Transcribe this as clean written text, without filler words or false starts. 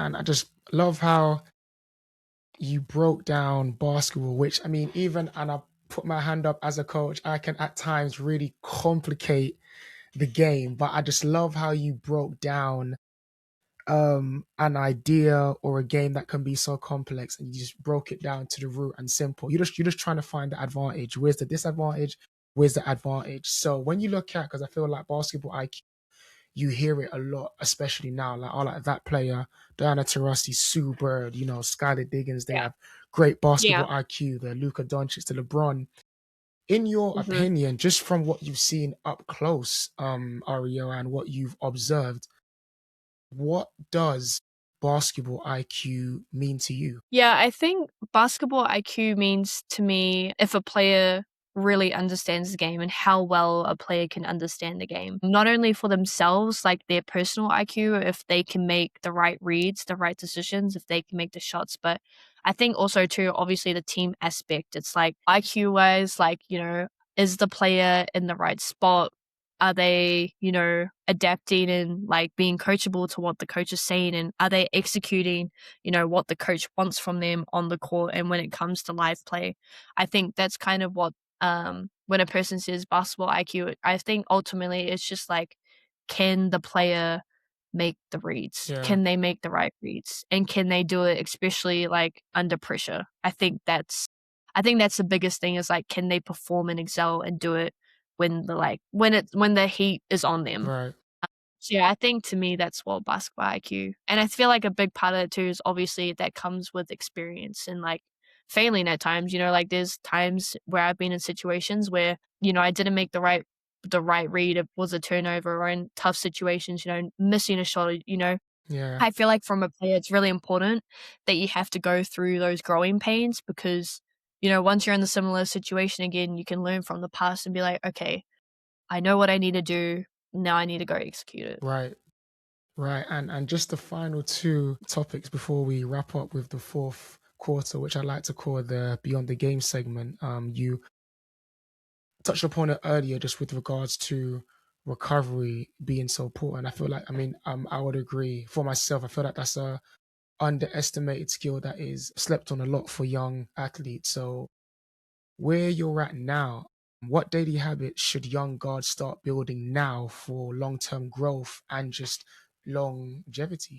And I just love how you broke down basketball, which I mean, even and I put my hand up as a coach, I can at times really complicate the game, but I just love how you broke down an idea or a game that can be so complex and you just broke it down to the root and simple. You're just trying to find the advantage. Where's the disadvantage? Where's the advantage? So when you look at, because I feel like basketball IQ, you hear it a lot, especially now. Like, oh, like that player, Diana Taurasi, Sue Bird, Skylar Diggins, they Yeah. have great Yeah. basketball IQ. The Luka Doncic, the LeBron. In your Hmm. opinion, just from what you've seen up close, Ario, and what you've observed, what does basketball IQ mean to you? Yeah, I think basketball IQ means to me if a player really understands the game and how well a player can understand the game. Not only for themselves, like their personal IQ, if they can make the right reads, the right decisions, if they can make the shots, but I think also too, obviously the team aspect. It's like IQ wise, like, is the player in the right spot? Are they, adapting and like being coachable to what the coach is saying? And are they executing what the coach wants from them on the court and when it comes to live play. I think that's kind of what when a person says basketball IQ, I think ultimately it's just like, can the player make the reads? Yeah, Can they make the right reads? And can they do it especially like under pressure? I think that's the biggest thing is like, can they perform and excel and do it when the heat is on them? right, So, yeah, I think to me that's what basketball IQ, and I feel like a big part of it too is obviously that comes with experience and like failing at times, like there's times where I've been in situations where, I didn't make the right read, it was a turnover or in tough situations, missing a shot, yeah, I feel like from a player it's really important that you have to go through those growing pains because, once you're in the similar situation again, you can learn from the past and be like, okay, I know what I need to do. Now I need to go execute it. right, right. And just the final two topics before we wrap up with the fourth quarter, which I like to call the Beyond the Game segment. You touched upon it earlier, just with regards to recovery being so important. I feel like, I mean, I would agree for myself. I feel like that's a underestimated skill that is slept on a lot for young athletes. So where you're at now, what daily habits should young guards start building now for long-term growth and just longevity?